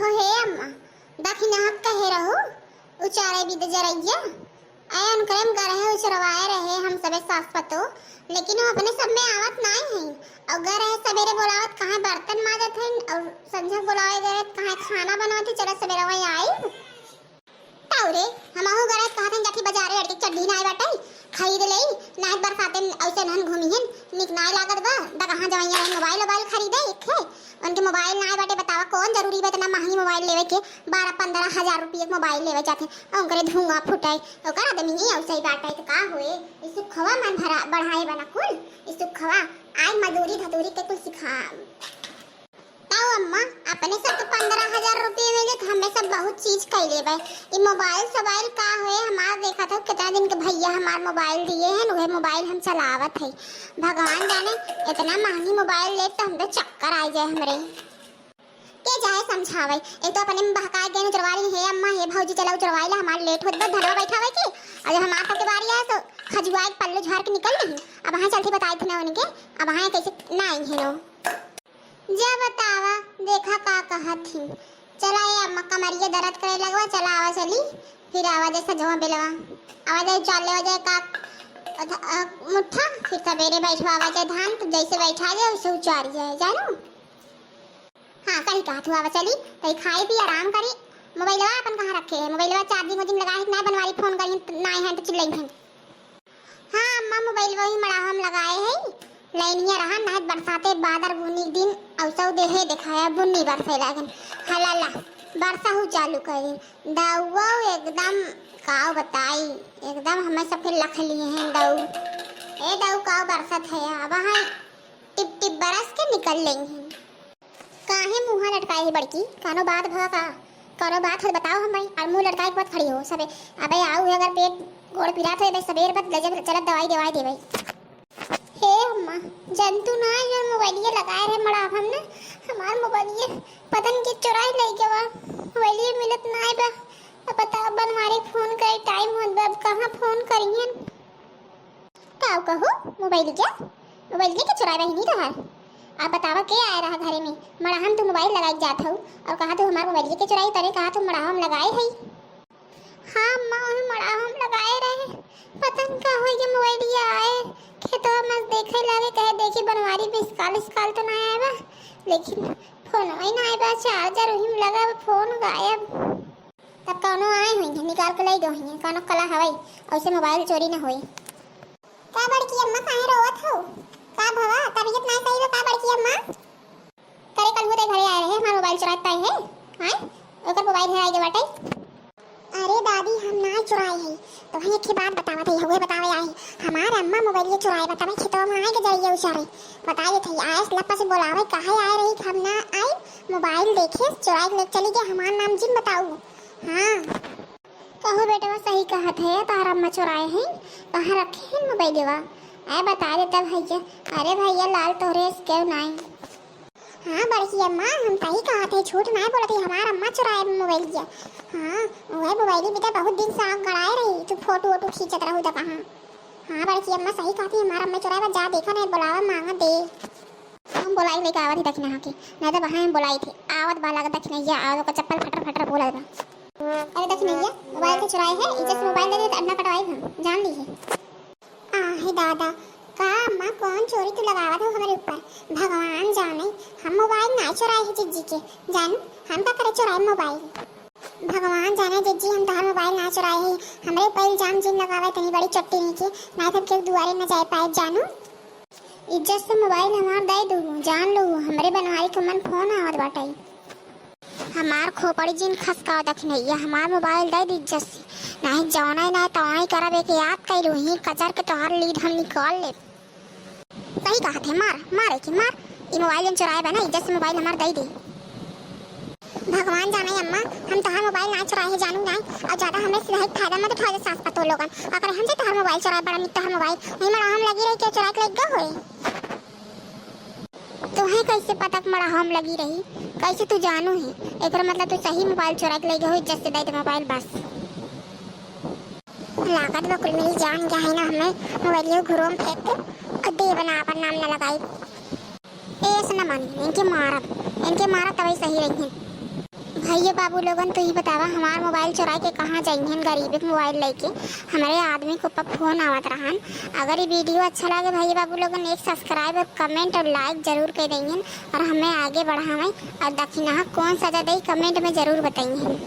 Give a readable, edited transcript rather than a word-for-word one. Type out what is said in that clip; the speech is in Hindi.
हो हे अम्मा दखिना हक कहे रहो उचारे भी जरैया आयन करम कर रहे उचरवाए रहे हम सबे सास पतो लेकिन वो अपने सब में आवत नहीं है और गर रहे सवेरे बोलावत कहां बर्तन माजत है और संझा बोलावे गए कहां खाना बनवाते चला सवेरे वही आई ताउरे हमहु गरे कहत जाके बाजारे अटके चड्डी ना बाटे खरीद ले नाइट बरसाते ऐसे नन घूमिहन निक ना लागत बा द कहां जवैया मोबाइल खरीदे इथे उनके मोबाइल ना बाटे बतावा कौन जरूरी बा इतना महंगी मोबाइल लेवे के 12-15 हजार रुपये मोबाइल लेवे जाते ओकरे धुआं फुटाई ओकर आदमी नहीं औसई बाटे तो का होए इसु खवा मन भरा बढ़ाए बना कुल इसु खवा आज मजदूरी धतूरी के कुल सिखा ताऊ अम्मा अपने सब तो 15,000 रुपये में ले हमें सब बहुत चीज कई लेबे ई मोबाइल का होए हमार देखा था कितना दिन के भैया हमार मोबाइल दिए हैं वह मोबाइल हम चलावत है भगवान जाने इतना महंगी मोबाइल ले तो हम तो चक्कर आ जाए हमरे के जाए समझावे एक तो अपने बहकाए देने चरवाली है अम्मा हे भौजी चलाओ चरवाई ला हमार लेट होत बा धरवा बैठावे के अगर हमार तक के बारी आए तो खजुआए पल्लू झाड़ के निकल नहीं अब वहां चलती बताई थे ना उनके अब वहां कैसे ना आई है नो जा बतावा देखा का कहत थी चला ये अम्मा कमरिया दर्द करे लगवा चला आवा चली फिर आवाज ऐसा जवा बेलवा आवाज चाल ले जाए का मुट्ठा फिर सवेरे बैठवा आवाज धान तो जैसे बैठा जाए वैसे उचार जाए जानो हां सही कहा तू आवा चली तई खाई पी आराम करी मोबाइलवा अपन कहां रखे है मोबाइलवा चार्जिंग वजिंग लगा है ना बनवारी फोन करी ना है तो चिल्लाई है हां अम्मा मोबाइलवा ही मड़ा हम लगाए है लाइनिया रहा ना बरसाते बादर बुनी दिन औसौ देहे दिखाया बुनी बरसे लागन हलाला बरसा हो चालू कर दाऊ एकदम काव बताई एकदम हमें सब फिर लख लिए हैं दाऊ ए दाऊ काव बरसत है अब हां टिप टिप बरस के निकल लेंगे काहे मुंह लटकाई है बड़की कानो बात भगा का करो बात हो बताओ हम भाई और मुंह लटकाई के बाद खड़ी हो सबे अबे आओ अगर पेट गोड़ पिरात हो बे सबेर बत लजब चलत दवाई देवे हे अम्मा जंतु ना जो मोबाइल ये लगाए रहे मड़ा हम ना हमार मोबाइल ये पतन के चुराई ले गवा मोबाइल ये मिलत ना बा अब बता बनवारे फोन करे टाइम होत बा कहां फोन करियन काऊ कहो मोबाइल के चुराई रही नहीं रहा आप बतावा के आया रहा घरे में मड़ा हम तो मोबाइल लगाई जात हूं और कहा तो हमार मोबाइल के चुराई तरे कहा तो मड़ा हम लगाए है हां अम्मा मड़ा हम लगाए रहे पतन का हो ये मोबाइल ये आए तो मत देखे लागे कहे देखी बनवारी पे इसकाल तो ना आया बा लेकिन फोन वही ना आया बा चार्जर वही में लगा फोन गायब तब कौनो आए होंगे निकाल के लाई गई कौनो कला हवाई ऐसे मोबाइल चोरी ना होई का बड़की अम्मा काहे रोवत हो का भवा तबीयत ना सही का बड़की अम्मा करे कल होते घरे आए रहे हमारा मोबाइल चुरात पाई है हां ओकर मोबाइल है आगे बाटे अरे दादी हम ना चुराई है तो भाई एक बात बतावा थे हुए बतावे आई हमार अम्मा मोबाइल ये चुराए बतावे खेतवा में आए के जाइए उचारे बताइए थे आए लप्पा से बोलावे काहे आए रही हम ना आई मोबाइल देखे चुराए ले चली गए हमार नाम जिम बताओ हां कहो बेटा वो सही कहा थे तार अम्मा चुराए हैं कहां रखे हैं मोबाइलवा आए बता देता भैया अरे भैया लाल तोरे इसके नहीं हां बड़की अम्मा हम सही कहा थे झूठ नहीं बोले थे हमार अम्मा चुराए मोबाइल किया हां वह मोबाइल बेटा बहुत दिन से आग गड़ाए रही तू फोटो खींचत रहू त कहां हां बड़की अम्मा सही कहती हमारा अम्मा चुराए जा देखा नहीं बुलावा मांगा दे हम बुलाई लेके आवत ही दक्षिणा के नहीं तो वहां हम बुलाई थे आवत बाला का दक्षिणैया आओ का चप्पल फटर बोला था अरे दक्षिणैया मोबाइल तो चुराए है इज्जत से मोबाइल दे दे तो अन्ना कटवाई हम जान ली है हे दादा का अम्मा कौन चोरी तो लगावत हो हमारे ऊपर भगवान जाने हम मोबाइल ना चुराए है जिज्जी के जान हम का करे चुराए मोबाइल भगवान जाने जिज्जी हम तार मोबाइल ना चुराए है हमरे ऊपर इल्जाम जिन लगावे तनी बड़ी चट्टी नीचे ना तो के दुआरे न जाए पाए जानू इज्जत से मोबाइल हमार दे दू जान लो हमरे बनवाई के मन फोन आवत बाटे हमार खोपड़ी जिन खसका दखनैया हमार मोबाइल दे दी इज्जत से नहीं जाना ना तवाई करबे के याद कइलू ही कचर के तोहर लीड हम निकाल ले सही कहा थे मारे के मार ई मोबाइल हम चुराए बना इज्जत से मोबाइल हमार दे दे भगवान जाने अम्मा हम तोहर मोबाइल ना चुराए है जानू नहीं और ज्यादा हमें सिधाई फायदा मत उठाए सास पतो लोगन अगर हम से तोहर मोबाइल चुराए बड़ा निक तोहर मोबाइल नहीं मरा हम लगी रही के चुरा के लग गए तोहे कैसे पता मरा हम लगी रही कैसे तू जानू है एकरा मतलब तू सही मोबाइल चुरा के ले गई हो इज्जत से दे दे मोबाइल बस लागत बकुल मेरी जान क्या है ना हमें मोबाइल ये घरों में फेंक और दे बना अपन नाम न लगाई ऐसा न मान इनके मारा तभी सही रही है भैया बाबू लोगन तो ही बतावा हमार मोबाइल चुरा के कहाँ जाइहन गरीब के मोबाइल लेके। हमारे आदमी को पप फोन आवत रहन। अगर ये वीडियो अच्छा लगे भैया बाबू लोगन एक सब्सक्राइब और कमेंट और लाइक जरूर कर देंगे और हमें आगे बढ़ावें और दक्षिणा कौन सजा दे कमेंट में जरूर बताइए।